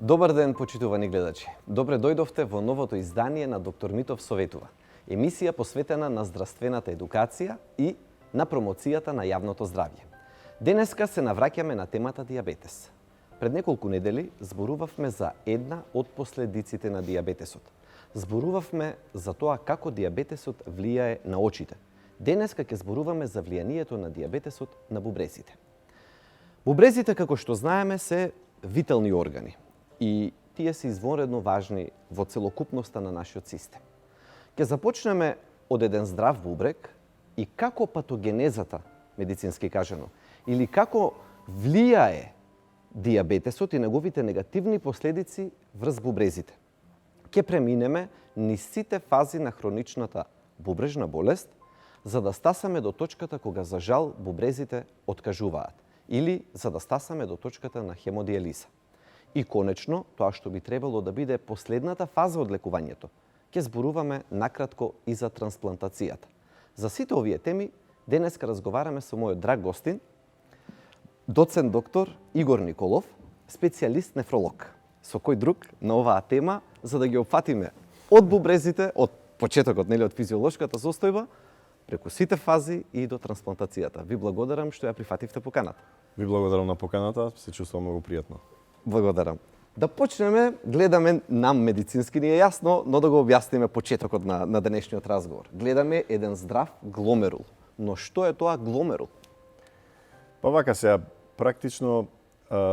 Добар ден, почитувани гледачи. Добре дојдовте во новото издание на Доктор Митов советува. Емисија посветена на здравствената едукација и на промоцијата на јавното здравје. Денеска се навраќаме на темата дијабетес. Пред неколку недели зборувавме за една од последиците на дијабетесот. Зборувавме за тоа како дијабетесот влијае на очите. Денеска ќе зборуваме за влијанието на дијабетесот на бубрезите. Бубрезите, како што знаеме, се витални органи и тие се извонредно важни во целокупноста на нашиот систем. Ќе започнеме од еден здрав бубрек и како патогенезата, медицински кажано, или како влијае дијабетесот и неговите негативни последици врз бубрезите. Ќе преминеме низ сите фази на хроничната бубрежна болест, за да стасаме до точката кога за жал бубрезите откажуваат или за да стасаме до точката на хемодиализа. И конечно, тоа што би требало да биде последната фаза од лекувањето, ќе зборуваме накратко и за трансплантацијата. За сите овие теми денеска разговараме со мојот драг гостин, доцент доктор Игор Николов, специјалист нефролог. Со кој друг на оваа тема, за да ги опфатиме од бубрезите, од почетокот, нели, од физиолошката состојба, преку сите фази и до трансплантацијата. Ви благодарам што ја прифативте поканата. Ви благодарам на поканата, се чувствувам многу пријатно. Благодарам. Да почнеме, гледаме нам медицински ни е јасно, но да го објасниме почетокот на денешниот разговор. Гледаме еден здрав гломерул. Но што е тоа гломерул? Па вака сега, практично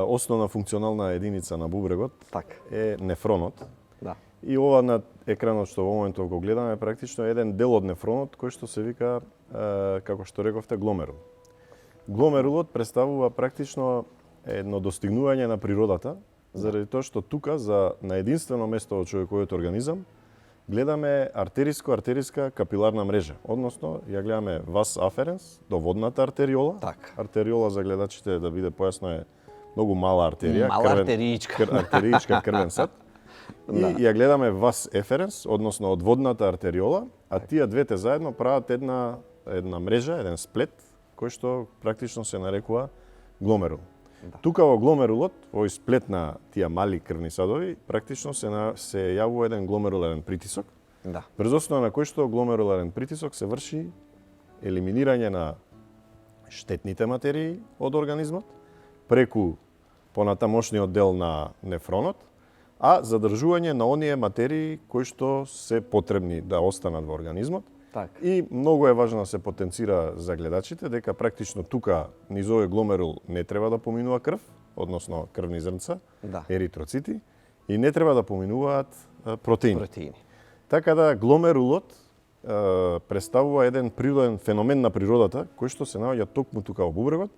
основна функционална единица на бубрегот е нефронот. Да. И ова на екранот што во моментов го гледаме практично е еден дел од нефронот кој што се вика, како што рековте, гломерул. Гломерулот представува практично едно достигнување на природата, заради тоа што тука на единствено место од човековиот организам гледаме артериска капиларна мрежа, односно ја гледаме вас аференс до водната артериола. Артериола за гледачите да биде појасно е многу мала артерија, артериичка крвен сад. И ја гледаме вас еференс, односно од водната артериола, а тие двете заедно прават една мрежа, еден сплет, кој што практично се нарекува гломерул. Да. Тука во гломерулот, овој сплет на тие мали крвни садови, практично се јавува еден гломеруларен притисок. Да. Врз основа на кој што гломеруларен притисок се врши елиминирање на штетните материи од организмот преку понатамошниот дел на нефронот, а задржување на оние материи кои што се потребни да останат во организмот. И многу е важно да се потенцира за гледачите дека практично тука низ овој гломерул не треба да поминува крв, односно крвни зрнца, еритроцити, и не треба да поминуваат протеини. Така да гломерулот представува еден природен феномен на природата кој што се наоѓа токму тука во бубрегот,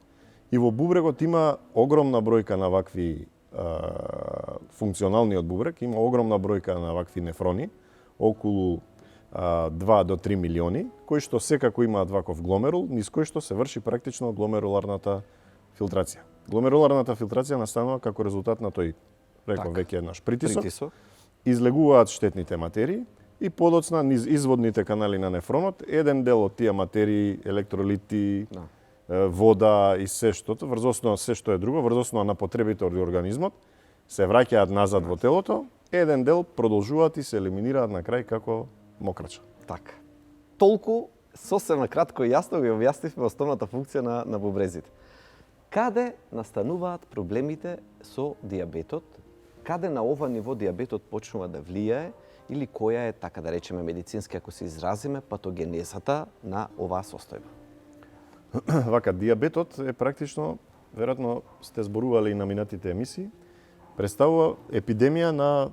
и во бубрегот има огромна бројка на вакви функционалниот бубрег, има огромна бројка на вакви нефрони, околу 2 до 3 милиони, кои што секако имаат ваков гломерул, низ кој што се врши практично гломеруларната филтрација. Гломеруларната филтрација настанува како резултат на тој, реков веќе еднаш, притисок, излегуваат штетните материи и подоцна низ изводните канали на нефронот, еден дел од тие материи, електролити, вода и се штото, врз основа се што е друго, врз основа на потребите од организмот, се враќаат назад во телото, еден дел продолжуваат и се елиминираат на крај како мокрача. Така. Толку сосема кратко и јасно ги објаснивме основната функција на бубрезите. Каде настануваат проблемите со дијабетот? Каде на ова ниво дијабетот почнува да влијае или која е, така да речеме медицински, ако се изразиме, патогенезата на оваа состојба? Вака, дијабетот е практично, веројатно сте зборували и на минатите емисии, представува епидемија на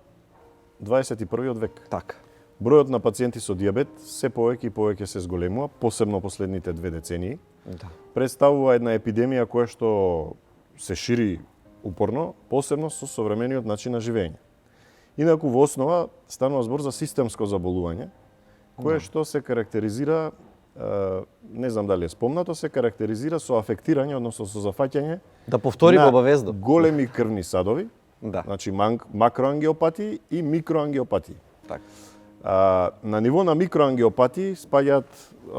21. век. Така. Бројот на пациенти со дијабет се повеќе и повеќе се зголемува, посебно последните 2 децении. Да. Представува една епидемија која што се шири упорно, посебно со современиот начин на живење. Инаку во основа станува збор за системско заболување, кое што се карактеризира, не знам дали е спомнато, се карактеризира со афектирање, односно со зафаќање да повториме обавезно големи крвни садови, значи макроангиопатии и микроангиопатии. Така. На ниво на микроангиопатии спаѓаат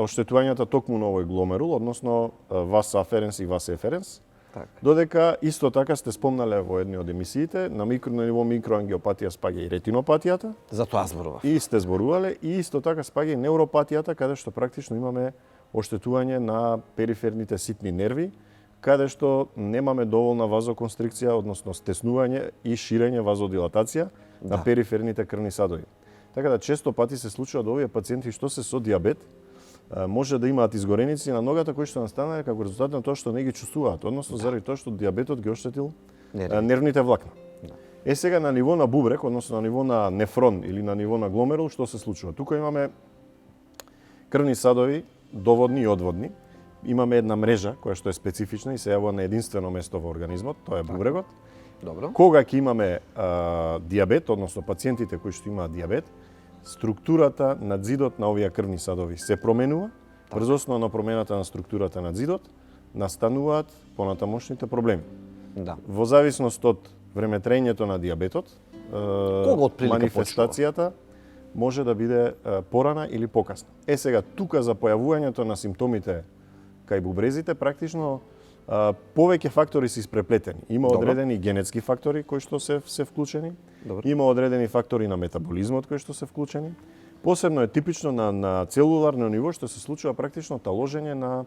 оштетувањата токму на овој гломерул, односно вас аференс и вас еференс. Така. Додека исто така сте спомнале во едни од емисиите, на ниво микроангиопатија спаѓа и ретинопатијата, За тоа зборував. и сте зборувале, и исто така спаѓа и невропатијата, каде што практично имаме оштетување на периферните ситни нерви, каде што немаме доволна вазоконстрикција, односно стеснување и ширење вазодилатација на периферните крвни садови. Така да често пати се случува да овие пациенти што се со диабет може да имаат изгореници на ногата кои што настанале како резултат на тоа што не ги чувствуваат, односно заради тоа што диабетот ги оштетил нервните влакна. Сега на ниво на бубрек, односно на ниво на нефрон или на ниво на гломерул, што се случува? Тука имаме крвни садови, доводни и одводни. Имаме една мрежа која што е специфична и се јавува на единствено место во организмот, тоа е бубрегот. Добро. Кога ќе имаме диабет, односно пациентите кои што имаат диабет, структурата на зидот на овие крвни садови се променува. Врз основа на промената на структурата на зидот настануваат понатамошните проблеми. Да. Во зависност од времетраењето на диабетот, Кога отприлика манифестацијата може да биде порана или покасна. Сега тука за појавувањето на симптомите кај бубрезите практично повеќе фактори се испреплетени. Има одредени генетски фактори кои што се вклучени, има одредени фактори на метаболизмот кои што се вклучени. Посебно е типично на целуларно ниво што се случува практично таложење на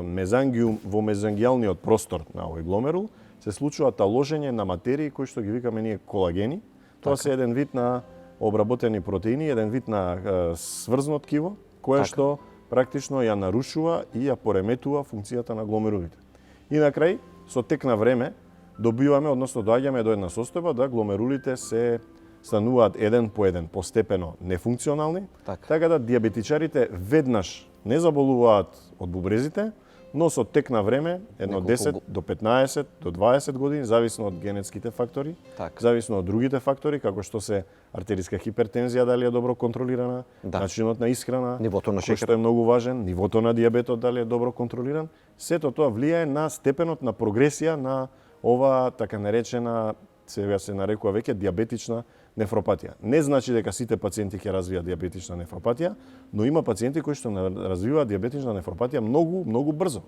мезангиум во мезангијалниот простор на овој гломерул, се случува таложење на материи кои што ги викаме ние колагени. Тоа се еден вид на обработени протеини, еден вид на сврзно ткиво, кое што практично ја нарушува и ја пореметува функцијата на гломерулите. И на крај, со тек на време, добиваме, односно доаѓаме до една состојба да гломерулите се стануваат еден по еден постепено нефункционални, така да диабетичарите веднаш не заболуваат од бубрезите, но со тек на време, едно 10 до 15 до 20 години, зависно од генетските фактори, зависно од другите фактори, како што се артериска хипертензија, дали е добро контролирана, начинот на исхрана, нивото на шекер, што е многу важен, нивото на диабетот дали е добро контролиран, сето тоа влијае на степенот на прогресија на ова така наречена, сега се нарекува веќе диабетична нефропатија. Не значи дека сите пациенти ќе развијат диабетична нефропатија, но има пациенти кои што развиваат диабетична нефропатија многу брзо.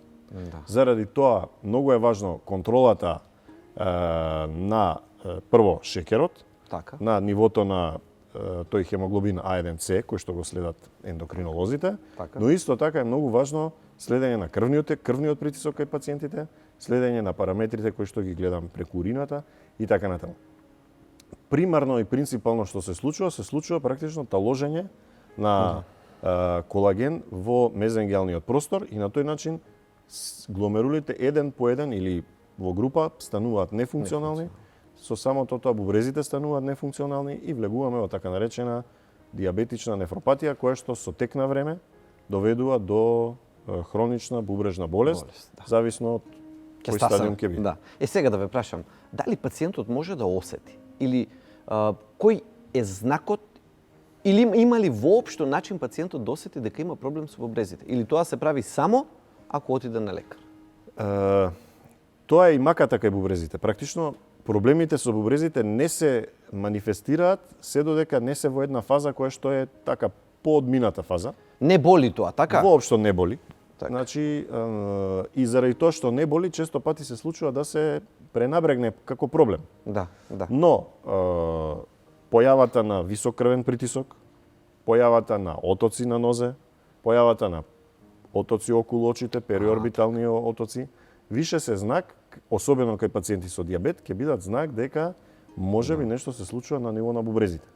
Заради тоа многу е важно контролата на прво шекерот, на нивото на тој хемоглобин А1C кој што го следат ендокринолозите, но исто така е многу важно следење на крвниот притисок кај пациентите, следење на параметрите кои што ги гледам преку урината и така натаму. Примарно и принципално што се случува практично таложење на колаген во мезангијалниот простор и на тој начин гломерулите еден по еден или во група стануваат нефункционални, со самото тоа бубрезите стануваат нефункционални и влегуваме во така наречена диабетична нефропатија која што со тек на време доведува до хронична бубрежна болест, зависно од кој стадиум ќе биде. Сега да ве прашам, дали пациентот може да осети или кој е знакот или има ли воопшто начин пациентот да осети дека има проблем со бубрезите или тоа се прави само ако отиде на лекар? Тоа е и маката кај бубрезите. Практично проблемите со бубрезите не се манифестираат се додека не се во една фаза која што е така поодмината фаза. Не боли тоа, така? Воопшто не боли. Значи, и заради тоа што не боли, често пати се случува да се пренабрегне како проблем. Но, појавата на висок крвен притисок, појавата на отоци на нозе, појавата на отоци околу очите, периорбитални отоци, више се знак, особено кај пациенти со диабет, ќе бидат знак дека можеби нешто се случува на ниво на бубрезите.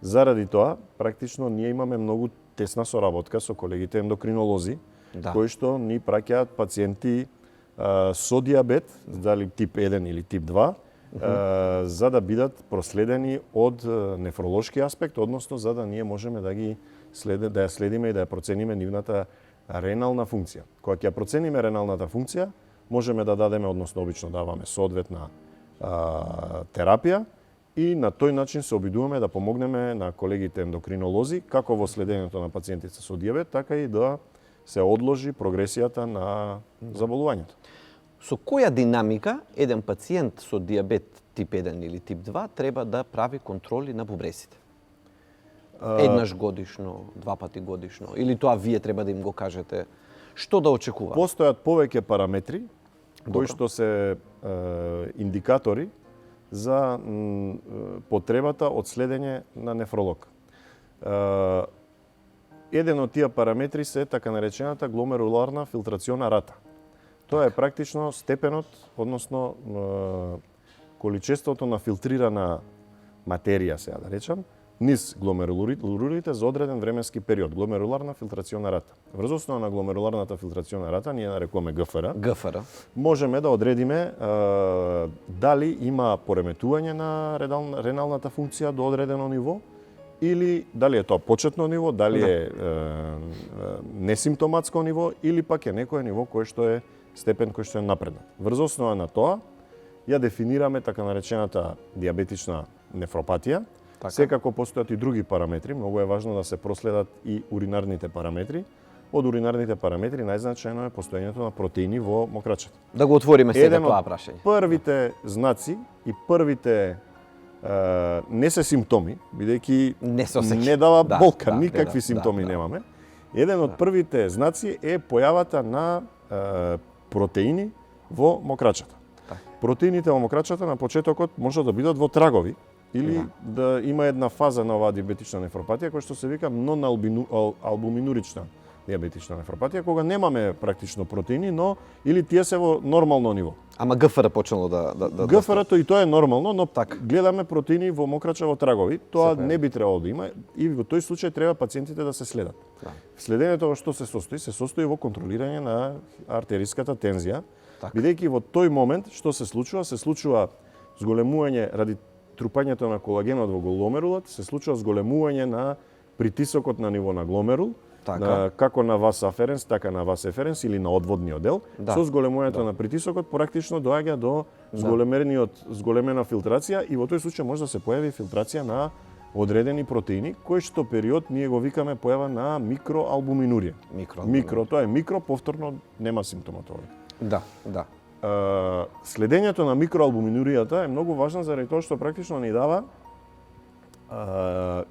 Заради тоа, практично, ние имаме многу тесна соработка со колегите ендокринолози, кои што ни праќаат пациенти со диабет, дали тип 1 или тип 2, за да бидат проследени од нефролошки аспект, односно за да ние можеме да ја следиме и да ја процениме нивната ренална функција. Кога ќе ја процениме реналната функција, можеме да дадеме, односно обично даваме соодветна терапија и на тој начин се обидуваме да помогнеме на колегите ендокринолози како во следењето на пациентите со диабет, така и да се одложи прогресијата на заболувањето. Со која динамика еден пациент со диабет тип 1 или тип 2 треба да прави контроли на бубрезите? Еднаш годишно, два пати годишно, или тоа вие треба да им го кажете? Што да очекува? Постојат повеќе параметри кои што се индикатори за потребата од следење на нефролог. Еден од тие параметри се така наречената гломеруларна филтрациона рата. Тоа е практично степенот, односно количеството на филтрирана материја, сега да речам, низ гломерулите за одреден временски период. Гломеруларна филтрациона рата. Врз основа на гломеруларната филтрациона рата, ние нарекуваме ГФР, можеме да одредиме дали има пореметување на реналната функција до одредено ниво, или дали е тоа почетно ниво, дали е несимптоматско ниво, или пак е некое ниво кое што е степен кој што е напреднат. Врз основа на тоа ја дефинираме така наречената диабетична нефропатија. Секако постојат и други параметри, многу е важно да се проследат и уринарните параметри. Од уринарните параметри најзначајно е постоењето на протеини во мокрачата. Да го отвориме сега тоа прашање. Првите знаци и првите не се симптоми, бидејќи не дава болка, никакви симптоми немаме. Еден од првите знаци е појавата на протеини во мокрачата. Протеините во мокрачата на почетокот може да бидат во трагови, или да има една фаза на оваа диабетична нефропатија која што се вика нон-албуминурична диабетична нефропатија, кога немаме практично протеини, но или тие се во нормално ниво. Ама ГФР почнало да ГФР-то и тоа е нормално, но гледаме протеини во мокрача во трагови, тоа не би требало да има и во тој случај треба пациентите да се следат. Следењето во што се состои? Се состои во контролирање на артериската тензија, бидејќи во тој момент што се случува? Се случува зголемување ради трупањето на колагенот во гломерулот, се случува зголемување на притисокот на ниво на гломерул, како на вас аференс, така на вас еференс или на одводниот дел. Со зголемувањето на притисокот практично доаѓа до зголемена филтрација и во тој случај може да се појави филтрација на одредени протеини, кој што период ние го викаме појава на микроалбуминурија. Тоа е микро, повторно нема симптоматологија. Да. Следењето на микроалбуминуријата е многу важно заради тоа што практично ни дава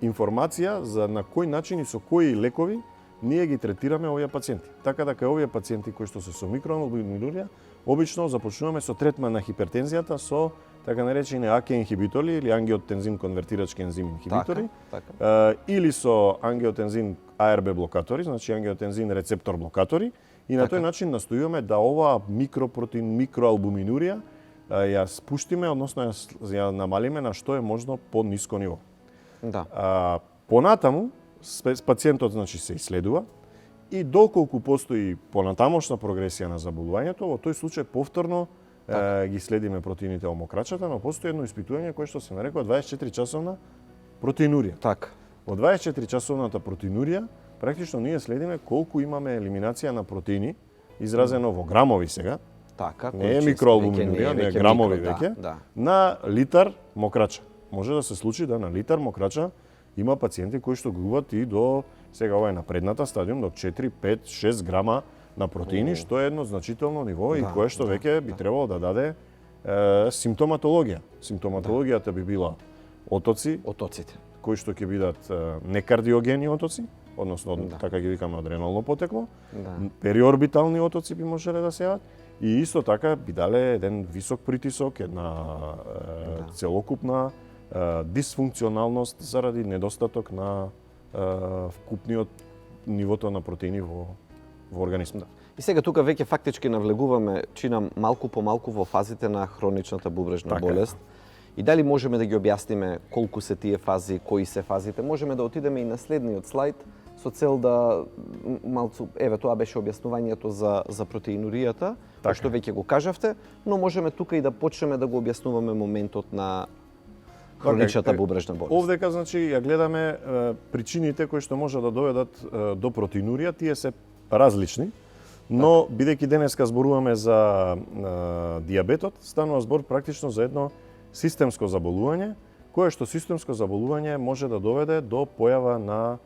информација за на кој начин и со кои лекови ние ги третираме овие пациенти. Така дека овие пациенти кои што се со микроалбуминурија, обично започнуваме со третман на хипертензијата со така наречени АК инхибитори или ангиотензин конвертирачки ензим инхибитори, или со ангиотензин АРБ блокатори, значи ангиотензин рецептор блокатори. И на тој начин настојуваме да оваа микропротеин, микроалбуминурија ја спуштиме, односно ја намалиме на што е можно по-ниско ниво. Понатаму, пациентот значи се исследува и доколку постои понатамошна прогресија на заболувањето, во тој случај повторно ги следиме протеините во мокрачата, но постои едно испитување кое што се нарекува 24-часовна протеинурија. Во 24-часовната протеинурија практично ние следиме колку имаме елиминација на протеини, изразено во грамови сега, не е микроалбуминурија, не е грамови веќе, на литар мокрача. Може да се случи да на литар мокрача има пациенти кои што губат и до, сега ова е напредната стадиум, до 4, 5, 6 грама на протеини, што е едно значително ниво и кое што веќе би требало да даде симптоматологија. Симптоматологијата би била отоците, кои што ќе бидат некардиогени отоци, односно така ги викаме од ренално потекло, периорбитални отоци би можеле да се јават и исто така би дале еден висок притисок, една целокупна дисфункционалност заради недостаток на вкупниот нивото на протеини во организмот. И сега тука веќе фактички навлегуваме чинам малку по малку во фазите на хроничната бубрежна болест. И дали можеме да ги објасниме колку се тие фази, кои се фазите? Можеме да отидеме и на следниот слайд со цел да малку, тоа беше објаснувањето за протеиnuријата, што веќе го кажавте, но можеме тука и да почнеме да го објаснуваме моментот на хроничната бубрежна болест. Овдека значи ја гледаме причините кои што може да доведат до протеинурија, тие се различни, но бидејќи денеска зборуваме за диабетот, станува збор практично за едно системско заболување, кое што системско заболување може да доведе до појава на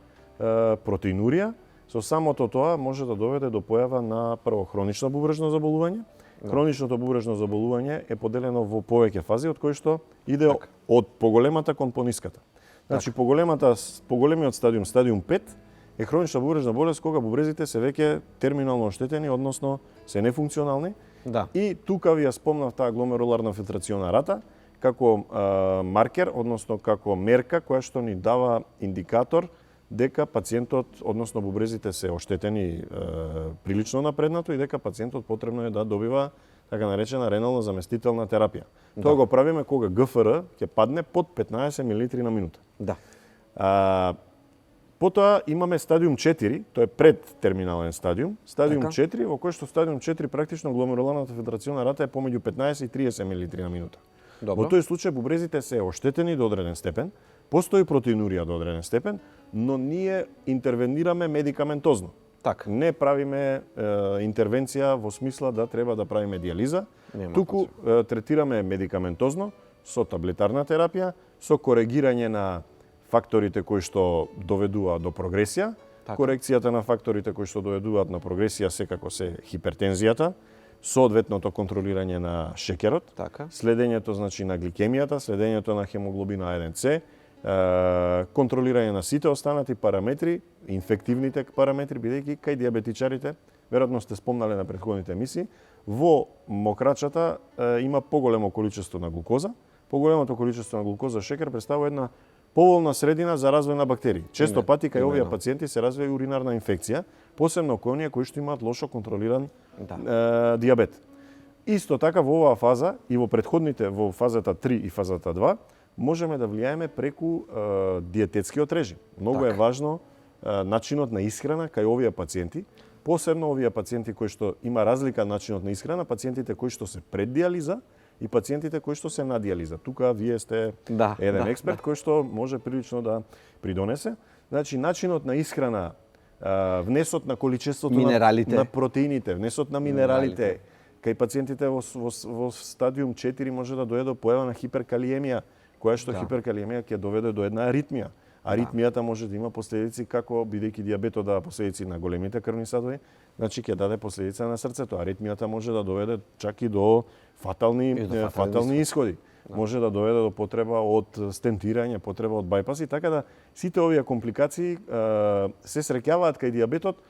протеинурија. Со самото тоа може да доведе до појава на прво хронично бубрежно заболување. Хроничното бубрежно заболување е поделено во повеќе фази, од кои што иде од поголемата кон пониската. Значи поголемиот стадиум, стадиум 5, е хронична бубрежна болест кога бубрезите се веќе терминално оштетени, односно се нефункционални Да. И тука ви ја спомнав таа гломеруларна филтрациона рата како маркер, односно како мерка која што ни дава индикатор дека пациентот, односно бубрезите се оштетени прилично напреднато и дека пациентот потребно е да добива така наречена ренална заместителна терапија. Тоа го правиме кога ГФР ќе падне под 15 мл на минута. Да. Потоа имаме стадиум 4, тоа е предтерминален стадиум. Стадиум Така. 4, во кој што стадиум 4 практично гломеруларната филтрациона рата е помеѓу 15 и 30 мл на минута. Добро. Во тој случај бубрезите се оштетени до одреден степен, постои протеинурија до одреден степен, но ние интервенираме медикаментозно. Така. Не правиме интервенција во смисла да треба да правиме диализа, туку третираме медикаментозно со таблетарна терапија, со коригирање на факторите кои што доведуваат до прогресија. Така. Корекцијата на факторите кои што доведуваат на прогресија секако се хипертензијата, соодветното контролирање на шеќерот, Така. следењето значи на гликемијата, следењето на хемоглобина А1С, контролирање на сите останати параметри, инфективните параметри, бидејќи кај диабетичарите, веројатно сте спомнале на претходните емисии, во мокрачата има поголемо количество на глукоза. Поголемото количество на глукоза шекер представува една поволна средина за развој на бактерии. Често пати кај овие пациенти се развива уринарна инфекција, посебно кај оние кои што имаат лошо контролиран диабет. Исто така во оваа фаза и во претходните, во фазата 3 и фазата 2, можеме да влијаеме преку диететскиот режим. Многу е важно начинот на исхрана кај овие пациенти, посебно овие пациенти кои што има разлика начинот на исхрана, пациентите кои што се пред диализа и пациентите кои што се на диализа. Тука вие сте еден експерт кој што може прилично да придонесе. Значи, начинот на исхрана, внесот на количеството на протеините, внесот на минералите, кај пациентите во стадиум 4 може да дојде до појава на хиперкалиемија, која што хиперкалиемија ќе доведе до една аритмија. Аритмијата може да има последици како, бидејќи диабетот дава последици на големите крвни садови, значи ќе даде последица на срцето. Аритмијата може да доведе чак и до фатални исходи. Може да доведе до потреба од стентирање, потреба од бајпаси, така да сите овие компликации се среќаваат кај диабетот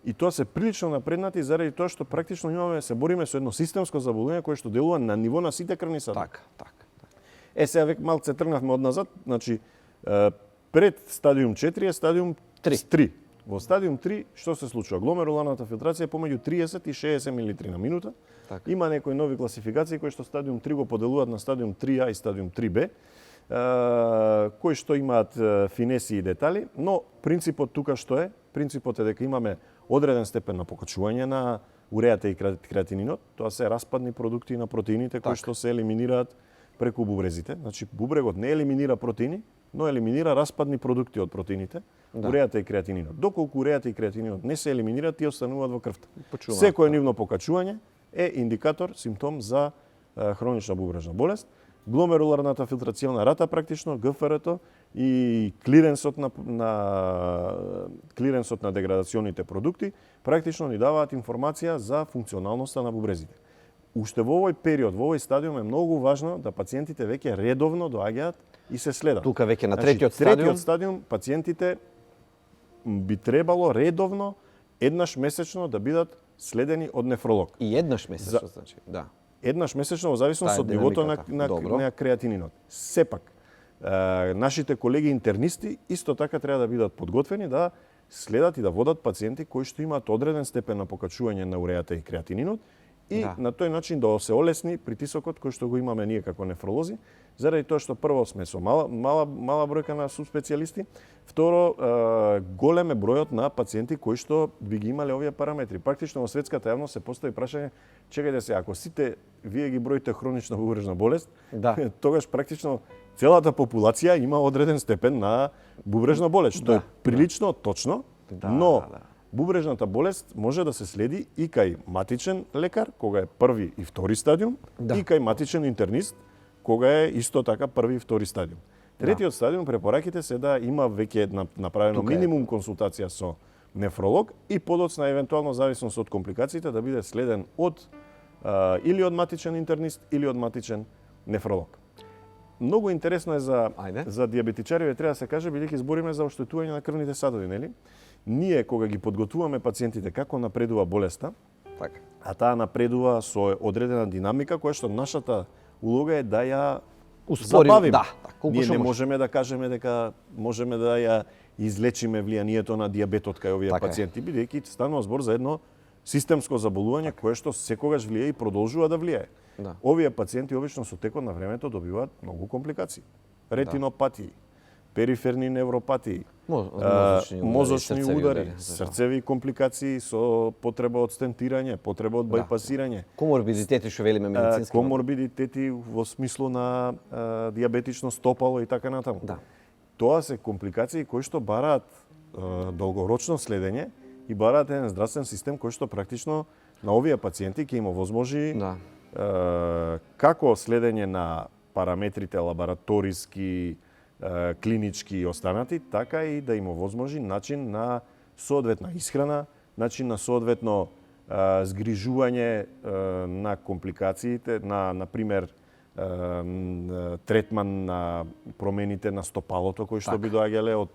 и тоа се прилично напреднати заради тоа што практично се бориме со едно системско заболување кое што делува на ниво на сите крвни садови. Така. Сега веќе малце тргнавме од назад, значи пред стадиум 4 е стадиум 3. Во стадиум 3 што се случува? Гломеруларната филтрација е помеѓу 30 и 60 мл на минута. Така. Има некои нови класификации кои што стадиум 3 го поделуваат на стадиум 3А и стадиум 3Б, кои што имаат финеси и детали, но принципот тука што е? Принципот е дека имаме одреден степен на покачување на уреата и креатининот, тоа се распадни продукти на протеините кои што се елиминираат преку бубрезите. Значи бубрегот не елиминира протеини, но елиминира распадни продукти од протеините, уреата и креатининот. Доколку уреата и креатининот не се елиминираат, тие остануваат во крвта. Секое нивно покачување е индикатор, симптом за хронична бубрежна болест. Гломеруларната филтрациона рата практично, ГФР-то и клиренсот на деградационите продукти практично ни даваат информација за функционалноста на бубрезите. Уште во овој период, во овој стадиум е многу важно да пациентите веќе редовно доаѓаат и се следат. Тука веќе на третиот стадиум пациентите би требало редовно еднаш месечно да бидат следени од нефролог. И еднаш месечно, значи, да. Еднаш месечно во зависност од нивото на креатининот. Сепак, нашите колеги интернисти исто така треба да бидат подготвени да следат и да водат пациенти кои што имаат одреден степен на покачување на уреата и креатининот и на тој начин да се олесни притисокот кој што го имаме ние како нефролози, заради тоа што прво сме со мала бројка на субспецијалисти, второ голем е бројот на пациенти кои што би ги имале овие параметри. Практично во светската јавност се постави прашање, чекајте се, ако сите вие ги броите хронична бубрежна болест, тогаш практично целата популација има одреден степен на бубрежна болест, што е прилично точно, но бубрежната болест може да се следи и кај матичен лекар, кога е први и втори стадиум, и кај матичен интернист, кога е исто така први и втори стадиум. Третиот стадиум препораките се да има веќе направено минимум консултација со нефролог и подоцна евентуално зависност од компликациите да биде следен од или од матичен интернист или од матичен нефролог. Многу интересно е за диабетичариве, треба да се каже, бидејќи збориме за оштетување на крвните садови, нели? Ние кога ги подготвуваме пациентите како напредува болеста, а таа напредува со одредена динамика која што нашата улога е да ја Успорим, забавиме. да, колку Ние што не може. можеме да кажеме дека можеме да ја излечиме влијанието на дијабетот кај овие Така е. пациенти, бидејќи станува збор за едно системско заболување кое што секогаш влијае и продолжува да влијае. Да. Овие пациенти обично со текот на времето добиваат многу компликации. Ретинопатии, периферни невропатии, мозочни удари, срцеви компликации со потреба од стентирање, потреба од бајпасирање, Коморбидитети што велиме медицински. коморбидитети во смислу на дијабетично стопало и така натаму. Да. Тоа се компликации кои што бараат долгорочно следење и бараат еден здравствен систем кој што практично на овие пациенти ќе им овозможи Да. како следење на параметрите лабораториски, клинички и останати, така и да им овозможи начин на соодветна исхрана, начин на соодветно згрижување на компликациите, на пример третман на промените на стопалото кои што би доаѓале од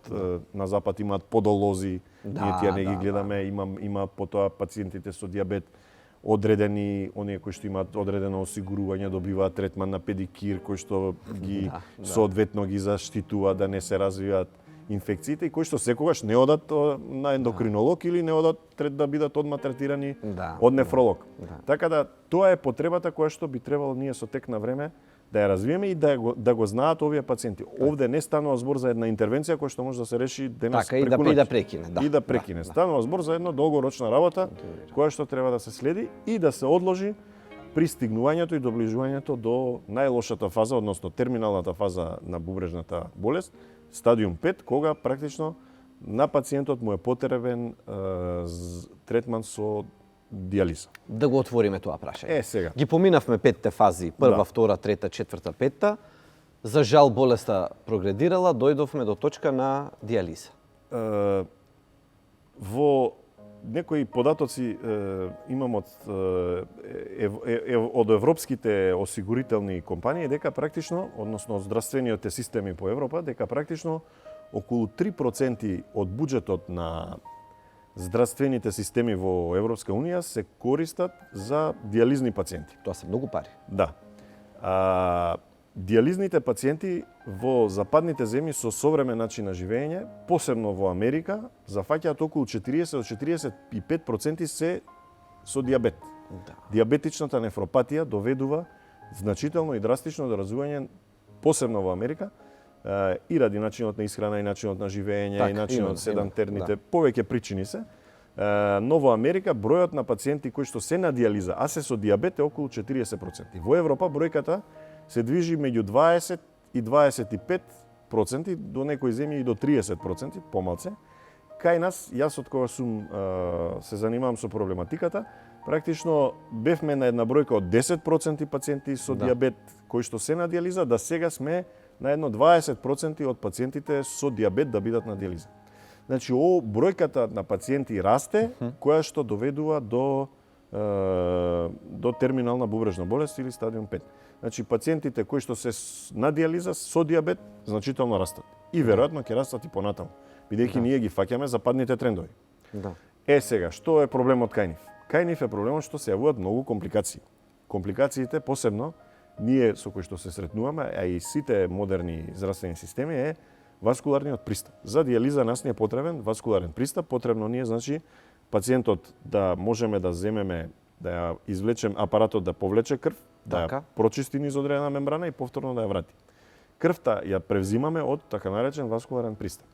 на запад имаат подолози, ние тие не ги гледаме, има потоа пациентите со дијабет одредени, оние кои што имаат одредено осигурување добиваат третман на педикир кој што ги соодветно ги заштитува да не се развијаат инфекциите и кои што секогаш не одат на ендокринолог или не одат да бидат одма третирани од нефролог. Така да тоа е потребата која што би требало ние со тек на време да ја развиеме и да го знаат овие пациенти. Овде не станува збор за една интервенција која што може да се реши денес преку ноќ. И да прекине. И да прекине. Станува збор за една долгорочна работа која што треба да се следи и да се одложи при стигнувањето и доближувањето до најлошата фаза, односно терминалната фаза на бубрежната болест, стадиум 5, кога практично на пациентот му е потребен третман со дијализа. Да го отвориме тоа прашање. Сега. Ги поминавме 5 фази, прва, втора, трета, четврта, петта. За жал болеста прогредирала, дојдовме до точка на дијализа. Во некои податоци имам од европските осигурителни компании дека практично, односно здравствениот системи по Европа, дека практично околу 3% од буџетот на здравствените системи во Европска Унија се користат за дијализни пациенти. Тоа се многу пари. Да. Дијализните пациенти во западните земји со современ начин на живење, посебно во Америка, зафаќаат околу 40 до 45% се со дијабет. Да. Дијабетичната нефропатија доведува значително и драстично до развивање, посебно во Америка, и ради начинот на исхрана, и начинот на живење, и начинот седантерните, повеќе причини се. Но во Америка бројот на пациенти кои што се на дијализа, а се со дијабет е околу 40%. Во Европа бројката се движи меѓу 20 и 25%, до некои земји и до 30%, помалце. Кај нас, јас од кога сум се занимавам со проблематиката, практично бевме на една бројка од 10% пациенти со дијабет кои што се на дијализа, да сега сме на едно 20% од пациентите со дијабет да бидат на дијализа. Значи, бројката на пациенти расте, која што доведува до терминална бубрежна болест или стадиум 5. Значи, пациентите кои што се на дијализа со дијабет значително растат. И веројатно ќе растат и понатаму, бидејќи ние ги фаќаме западните трендови. Да. Сега, што е проблемот кај нив? Кај нив е проблемот што се јавуваат многу компликации. Компликациите, посебно, ние со кои што се сретнуваме, а и сите модерни здравствени системи е васкуларниот пристап. За дијализа нас ни е потребен васкуларен пристап, потребно ни е, значи, пациентот да можеме да земеме, да ја извлечем апаратот да повлече крв, да ја прочисти низ одредена мембрана и повторно да ја врати. Крвта ја превзимаме од така наречен васкуларен пристап.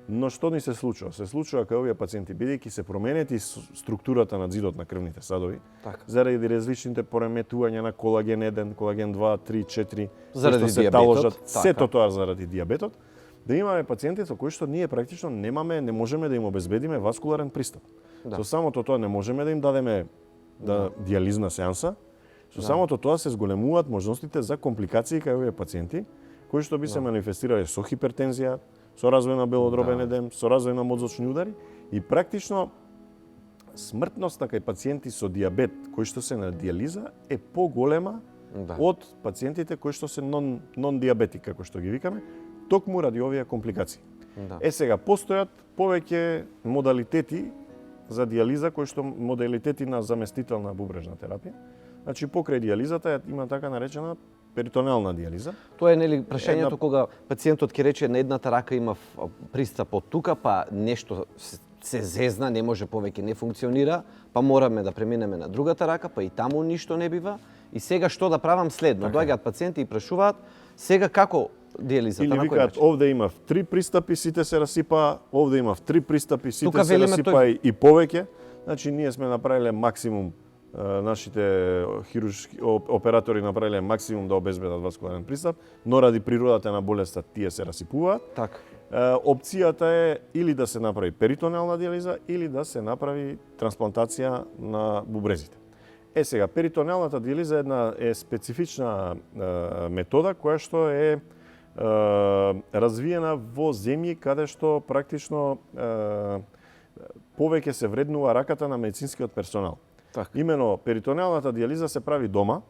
Но што ни се случува? Се случува кај овие пациенти, бидејќи се променети структурата на зидот на крвните садови, заради различните пореметувања на колаген 1, колаген 2, 3, 4, заради дијабетот, сето тоа заради дијабетот, да имаме пациенти со кои што ние практично не можеме да им обезбедиме васкуларен пристап. Со самото тоа не можеме да им дадеме дијализна сеанса, со самото тоа се зголемуваат можностите за компликации кај овие пациенти, кои што би се манифестирале со хипертензија, со развој на белодробен едем, со развој на мозочни удари и практично смртноста кај пациенти со дијабет кои што се на дијализа е поголема од пациентите кои што се нон-дијабетик, како што ги викаме, токму ради овие компликации. Сега, постојат повеќе модалитети за дијализа кој што модалитети на заместителна бубрежна терапија. Значи покрај дијализата има така наречена перитонеална дијализа. Тоа е нели прашањето кога пациентот ќе рече на едната рака има пристап од тука, па нешто се зезна, не може повеќе, не функционира, па мораме да преминеме на другата рака, па и таму ништо не бива. И сега што да правам следно? Доаѓаат пациенти и прашуваат сега како дијализата, или на кој викаат начин? овде имав 3 пристапи, сите се расипаа, овде имав 3 пристапи, сите Тука се велиме расипаа и повеќе. Значи ние сме направиле максимум, нашите хируршки оператори направиле максимум да обезбедат васкуларен пристап, но ради природата на болеста тие се расипуваат. Така. Опцијата е или да се направи перитонеална дијализа или да се направи трансплантација на бубрезите. Сега перитонеалната дијализа е специфична метода која што е развиена во земји каде што практично повеќе се вреднува раката на медицинскиот персонал. Така. Имено перитонеалната дијализа се прави дома.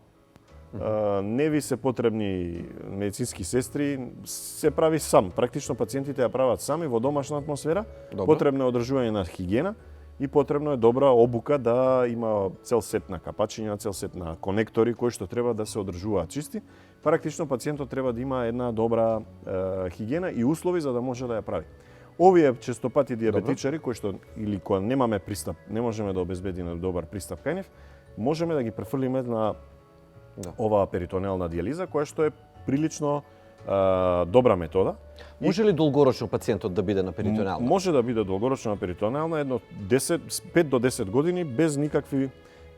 Не ви се потребни медицински сестри, се прави сам. Практично пациентите ја прават сами во домашна атмосфера. Добро. Потребно е одржување на хигиена и потребно е добра обука да има цел сет на капачиња, цел сет на конектори кои што треба да се одржуваат чисти. Практично пациентот треба да има една добра хигиена и услови за да може да ја прави. Овие честопати диабетичари кои што или кога немаме пристап, не можеме да обезбедиме добар пристап кај нив, можеме да ги префрлиме на оваа перитонеална дијализа која што е прилично добра метода. Може ли долгорочно пациентот да биде на перитонеална? Може да биде долгорочно на перитонеална, 5 до 10 години без никакви,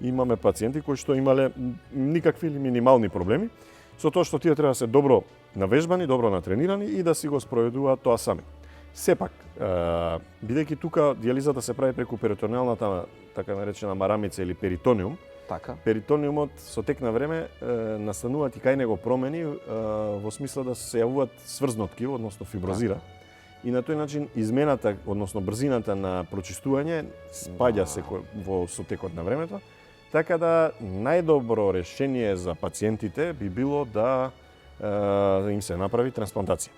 имаме пациенти кои што имале никакви или минимални проблеми, со тоа што тие треба да се добро навежбани, добро натренирани и да си го спроведуваат тоа сами. Сепак, бидејќи тука дијализата се прави преку перитонеалната така наречена марамица или перитониум, Така. перитониумот со тек на време настануваат и кај него промени во смисла да се јавуваат сврзно ткиво, односно фиброзира. И на тој начин измената, односно брзината на прочистување спаѓа се со текот на времето. Така да најдобро решение за пациентите би било да им се направи трансплантација.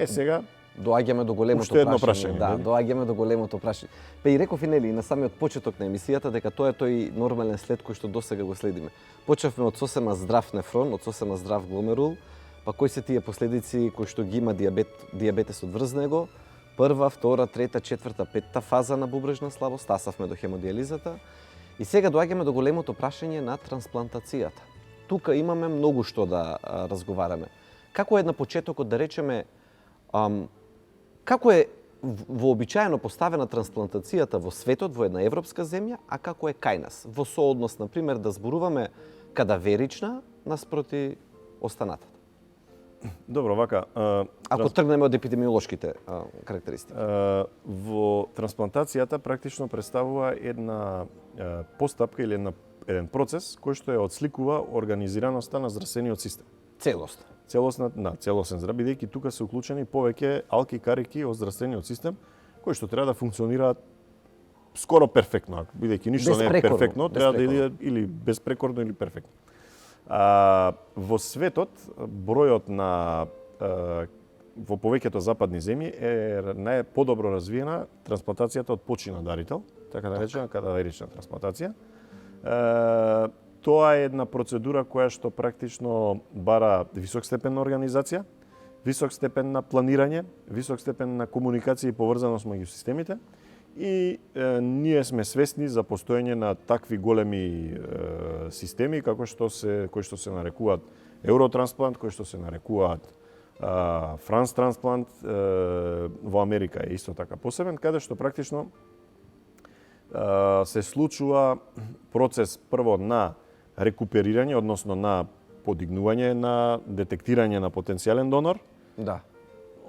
Сега Доаѓаме до големото уште едно прашање. Да, доаѓаме до големото прашање. Па и реков и нели на самиот почеток на емисијата дека тоа е тој нормален след кој што досега го следиме. Почевме од сосема здрав нефрон, од сосема здрав гломерул, па кои се тие последици кои што ги има дијабетесот врз него, прва, втора, трета, четврта, петта фаза на бубрежна слабост, стасавме до хемодијализата. И сега доаѓаме до големото прашање на трансплантацијата. Тука имаме многу што да разговараме. Како е на почетокот да речеме како е вообичаено поставена трансплантацијата во светот, во една европска земја, а како е кај нас? Во сооднос, например, да зборуваме кадаверична наспроти останатата. Добро, вака. Ако тргнеме од епидемиолошките карактеристики. Во трансплантацијата практично представува една постапка или еден процес кој што ја отсликува организираноста на здравствениот систем. Целост. Целосен здрав, бидејќи тука се уклучени повеќе алки карики од здравствениот систем кои што треба да функционираат скоро перфектно, бидејќи ништо не е перфектно, треба да иде или безпрекорно или перфектно. Во светот бројот на во повеќето западни земји е најподобро развиена трансплантацијата од почина дарител, така наречена кадаверична трансплантација. Тоа е една процедура која што практично бара висок степен на организација, висок степен на планирање, висок степен на комуникација и поврзаност меѓу системите. И ние сме свесни за постоење на такви големи системи кои што се нарекуваат Евротрансплант, кои што се нарекуваат Франс Трансплант, во Америка е исто така посебен, каде што практично се случува процес прво на рекуперирање, односно на подигнување на детектирање на потенцијален донор, Да.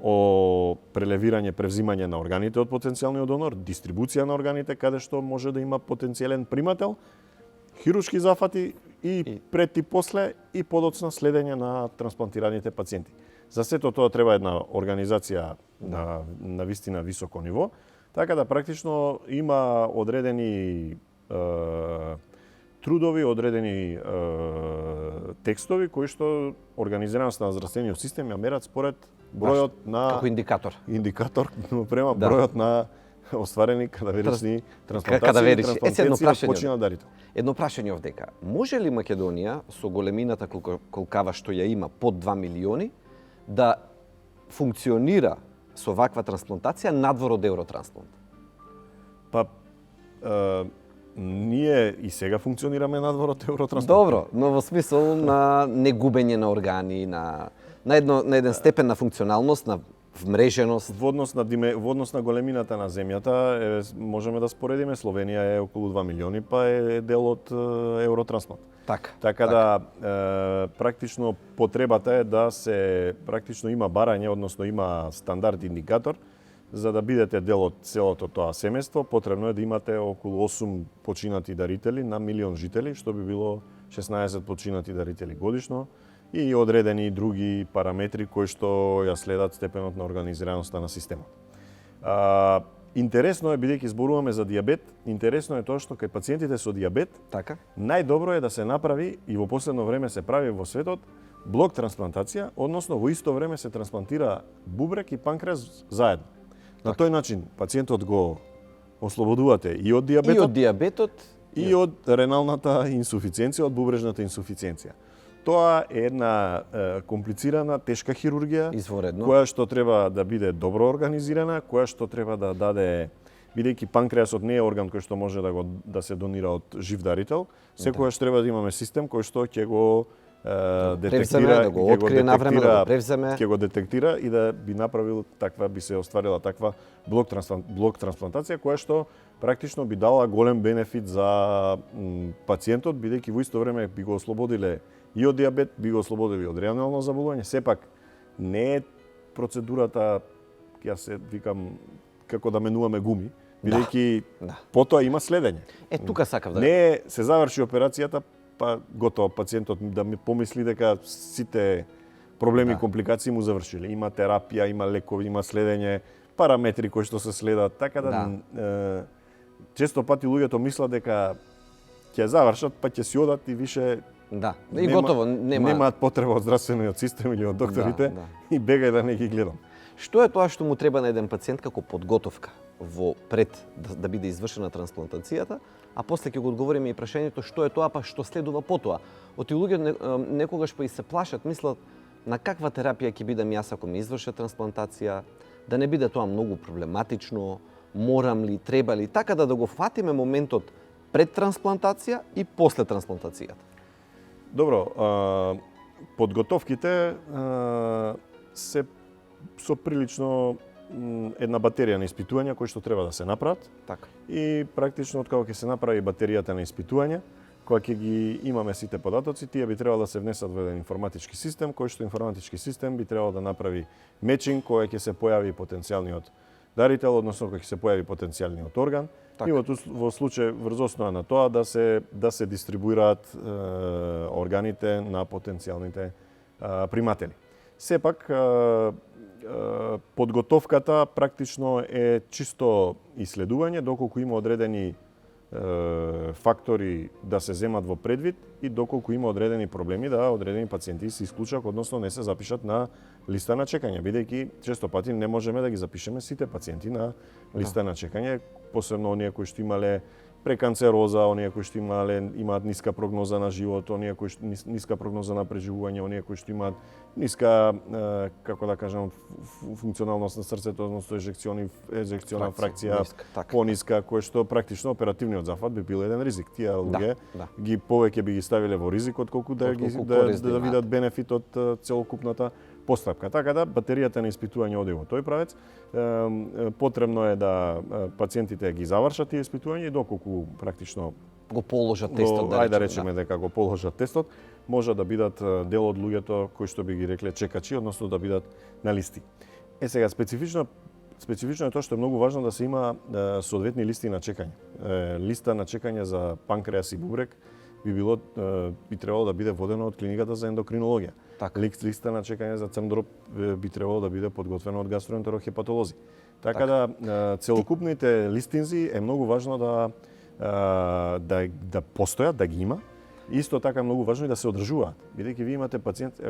о прелевирање, превзимање на органите од потенцијалниот донор, дистрибуција на органите каде што може да има потенцијален примател, хируршки зафати и пред и после и подоцна следење на трансплантираните пациенти. За сето тоа треба една организација на вистина високо ниво, така да практично има одредени трудови, одредени текстови кои што организираноста на здравствениот систем ја мерат според бројот на како индикатор. према бројот на остварени кадаверични Кадаверични. трансплантации, Е, седно трансплантација прашање. почина дарител. Едно прашање овдека. Може ли Македонија со големината колкава што ја има под 2 милиони да функционира со ваква трансплантација надвор од Евротрансплант? Па ние и сега функционираме надвор од Евротрансплант. Добро, но во смисол на негубење на органи, на еден степен на функционалност, на вмреженост. Во однос на големината на земјата, можеме да споредиме, Словенија е околу 2 милиони, па е дел од Евротрансплант. Така да практично потребата е да се практично има барање, односно има стандард индикатор за да бидете дел од целото тоа семејство, потребно е да имате околу 8 починати дарители на милион жители, што би било 16 починати дарители годишно и одредени други параметри кои што ја следат степенот на организираноста на системот. Интересно е, бидејќи зборуваме за дијабет, интересно е тоа што кај пациентите со дијабет, Така? најдобро е да се направи и во последно време се прави во светот блок трансплантација, односно во исто време се трансплантира бубрек и панкреас заедно. На тој начин пациентот го ослободувате и од дијабетот, И од дијабетот, и од реналната инсуфициенција, од бубрежната инсуфициенција. Тоа е една комплицирана, тешка хирургија, Изворедно. која што треба да биде добро организирана, која што треба да даде, бидејќи панкреасот не е орган кој што може да се донира од жив дарител, секогаш треба да имаме систем кој што ќе го детектира, да го открие навреме, да го превземе. ќе го детектира и да би направил таква, би се остварила таква блок трансплантација која што практично би дала голем бенефит за пациентот, бидејќи во исто време би го ослободиле и од дијабет, би го ослободили од ренално заболување. Сепак не е процедурата, ја се викам, како да менуваме гуми, бидејќи потоа има следење. тука сакав да... Не се заврши операцијата, па готово пациентот да ми помисли дека сите проблеми и компликации му завршиле. Има терапија, има лекови, има следење, параметри кои што се следат, така да често пати луѓето мислат дека ќе завршат, па ќе си одат и више и готово, немаат потреба од здравствениот систем или од докторите и бегај да не ги гледам. Што е тоа што му треба на еден пациент како подготовка во пред да биде извршена трансплантацијата, а после ќе го одговориме и прашањето што е тоа, па што следува потоа. Оти луѓе некогаш па и се плашат, мислат на каква терапија ќе бидам јас ако ми извршат трансплантација, да не биде тоа многу проблематично, морам ли, треба ли, така да го фатиме моментот пред трансплантација и после трансплантацијата. Добро, подготовките се со прилично една батерија на испитувања кои што треба да се направат. Така. И практично од кога ќе се направи батеријата на испитувања, кога ќе ги имаме сите податоци, тие би требало да се внесат во еден информатички систем, кој што информатички систем би требало да направи мечинг кој ќе се појави потенцијалниот дарител, односно кој ќе се појави потенцијалниот орган. Така. И во случај врз основа на тоа да се дистрибуираат органите на потенцијалните приматели. Сепак подготовката практично е чисто исследување, доколку има одредени фактори да се земат во предвид и доколку има одредени проблеми да одредени пациенти се исклучат, односно не се запишат на листа на чекање, бидејќи често пати не можеме да ги запишеме сите пациенти на листа на чекање, посебно оние кои што имале преканцероза, оние кои што имаат ниска прогноза на живот, оние кои што ниска прогноза на преживување, оние кои што имаат ниска, како да кажам, функционалност на срцето, односно ежекциона фракција пониска, кој што практично оперативниот зафат би бил еден ризик. Тие луѓе ги повеќе би ги ставиле во ризик отколку да видат бенефит од целокупната постапка. Така да батеријата на испитување оди во тој правец. Потребно е да пациентите ги завршат тие испитувања и доколку практично го положат тестот, да речеме дека го положат тестот, може да бидат дел од луѓето кои што би ги рекле чекачи, односно да бидат на листи. Сега специфично е тоа што е многу важно да се има соодветни листи на чекање. Листа на чекање за панкреас и бубрек би требало да биде водена од клиниката за ендокринологија. Листа на чекање за црн дроб би требало да биде подготвена од гастроентерохепатолози. Така да целокупните листинзи е многу важно да постојат, да ги има, Исто така многу важно е да се одржуваат, бидејќи ви имате пациент,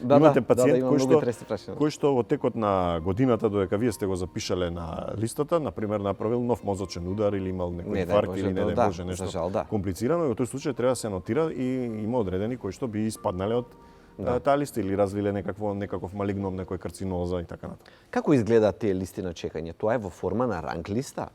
имам пациент многу интересни прашања. кој што во текот на годината додека вие сте го запишале на листата, на пример направил нов мозочен удар или имал некој инфаркт или не дај Боже нешто комплицирано, и во тој случај треба да се нотира и има одредени кои што би испаднале од таа листа или развиле некаков малигном, некој карциноза и така натаму. Како изгледаат тие листи на чекање? Тоа е во форма на ранг листа?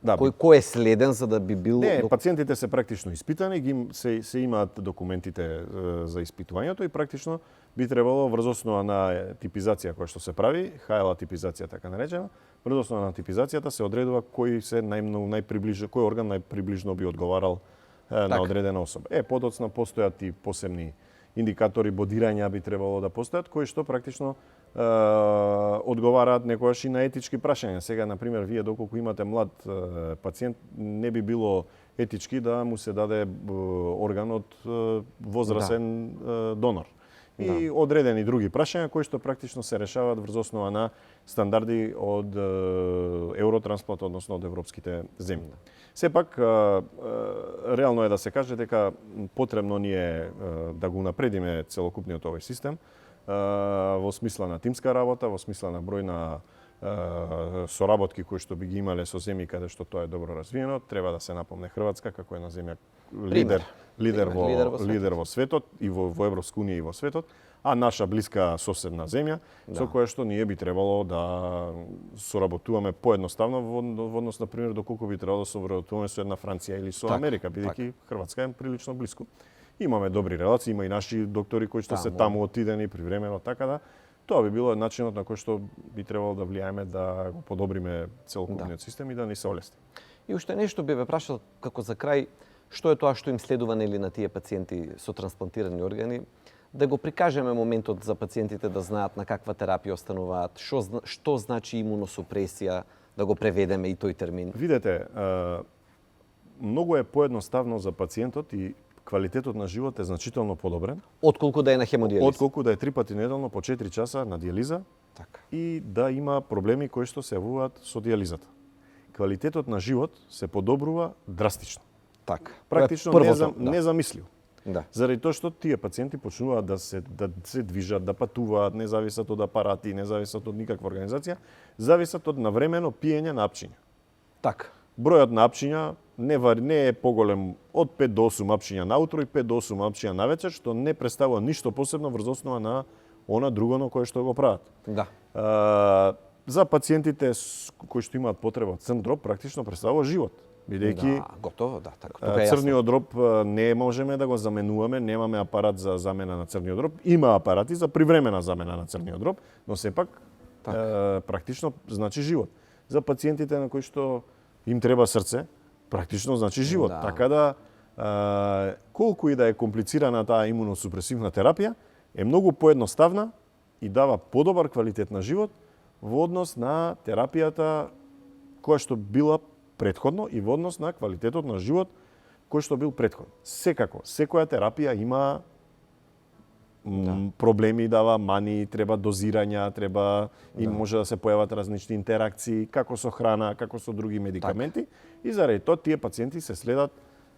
Да, кој е следен за да би бил... Не, пациентите се практично испитани, се имаат документите за испитувањето и практично би требало врз основа на типизација која што се прави, HLA типизација така наречена, врз основа на типизацијата се одредува кој кој орган најприближно би одговарал на одредена особа. Подоцна постојат и посебни индикатори бодирања би требало да постојат, кои што практично одговараат некогаш и на етички прашања. Сега, например, вие доколку имате млад пациент, не би било етички да му се даде орган од возрасен донор. И одредени други прашања кои што практично се решаваат врз основа на стандарди од Евротрансплант, односно од европските земји. Сепак, реално е да се каже дека потребно ни е да го напредиме целокупниот овој систем, во смисла на тимска работа, во смисла на број на соработки кои што би ги имале со земји каде што тоа е добро развиено. Треба да се напомне Хрватска како една земја лидер во светот и во Европска унија и во светот, а наша блиска соседна земја со која што ние би требало да соработуваме поедноставно во однос на пример доколку би требало да соработуваме со една Франција или со Америка, бидејќи Хрватска е прилично блиску. Имаме добри релации, има и наши доктори кои што се таму отидени привремено, така да тоа би било начинот на кој што би требало да влијаеме да го подобриме целокупниот систем и да ни се олесни. И уште нешто би ве прашал како за крај, што е тоа што им следува нели на тие пациенти со трансплантирани органи, да го прикажеме моментот за пациентите да знаат на каква терапија остануваат, што значи имуносупресија, да го преведеме и тој термин. Видете, многу е поедноставно за пациентот и квалитетот на живот е значително подобрен. Отколку да е на хемодиализа. Отколку да е 3 пати неделно по 4 часа на диализа, така, и да има проблеми кои што се јавуваат со диализата. Квалитетот на живот се подобрува драстично. Така. Практично незамисливо. Да. Заради тоа што тие пациенти почнуваат да се движат, да патуваат, не зависат од апарати, не зависат од никаква организација, зависат од навремено пиење на апчиња. Така. Бројот на апчиња не е поголем од 5 до 8 апчиња наутро и 5 до 8 апчиња навечер, што не представува ништо посебно врз основа на она друго на кое што го прават. Да. За пациентите кои што имаат потреба од црн дроб, практично представува живот. Бидејќи готово, така. Црниот дроб не можеме да го заменуваме, немаме апарат за замена на црниот дроб. Има апарати за привремена замена на црниот дроб, но сепак практично значи живот. За пациентите на кои што им треба срце, практично значи живот. Така да колку и да е комплицирана таа имуносупресивна терапија, е многу поедноставна и дава подобар квалитет на живот во однос на терапијата која што била претходно и во однос на квалитетот на живот кој што бил претходно. Секако, секоја терапија има проблеми, дава мани, треба дозирања, треба и може да се појават различни интеракции, како со храна, како со други медикаменти. И заради тоа тие пациенти се следат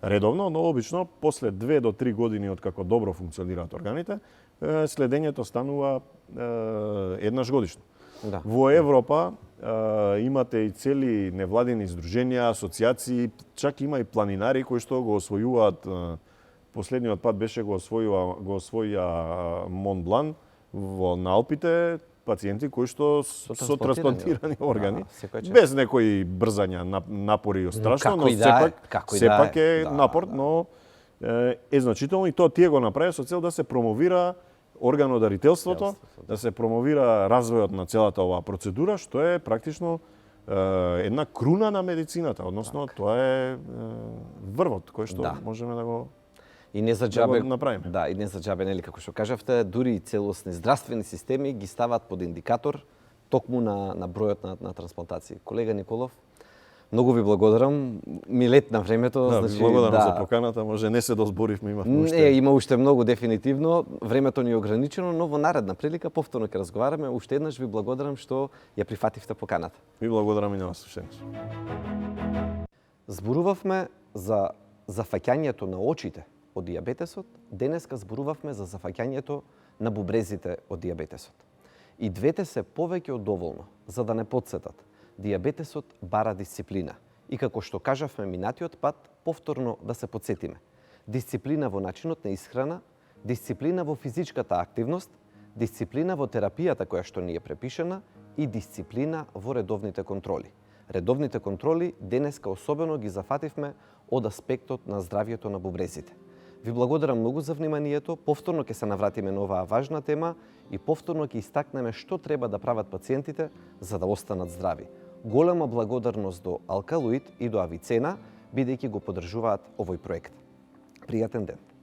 редовно, но обично после 2 до 3 години од како добро функционираат органите, следењето станува еднаш годишно. Да. Во Европа имате и цели невладини издруженија, асоциации, чак има и планинари кои што го освојуваат. Последниот пат беше го освоја Монблан на Алпите, пациенти кои што со трансплантирани органи, без некои брзања, напори страшно, но сепак е напор, но е значително и тоа тие го направи со цел да се промовира органодарителството, да се промовира развојот на целата оваа процедура, што е практично една круна на медицината, односно тоа е врвот кој што можеме да го и не за џабе направиме. Да, и не за џабе, нели како што кажавте, дури и целосни здравствени системи ги стават под индикатор токму на бројот на трансплантации. Колега Николов, многу ви благодарам. Ми летна времето, значи благодарам за поканата, може не се дозборивме, имавме уште. Не, има уште многу дефинитивно. Времето ни е ограничено, но во наредна прилика повторно ќе разговараме. Уште еднаш ви благодарам што ја прифативте поканата. Ви благодарам и на вас уште. Зборувавме за зафаќањето на очите од дијабетесот, денеска зборувавме за зафаќањето на бубрезите од дијабетесот. И двете се повеќе од доволно за да не подсетат. Дијабетесот бара дисциплина. И како што кажавме минатиот пат, повторно да се подсетиме. Дисциплина во начинот на исхрана, дисциплина во физичката активност, дисциплина во терапијата која што ни е препишена и дисциплина во редовните контроли. Редовните контроли денеска особено ги зафативме од аспектот на здравјето на бубрезите. Ви благодарам многу за вниманието, повторно ќе се навратиме на оваа важна тема и повторно ќе истакнеме што треба да прават пациентите за да останат здрави. Голема благодарност до Алкалоид и до Авицена, бидејќи го поддржуваат овој проект. Пријатен ден!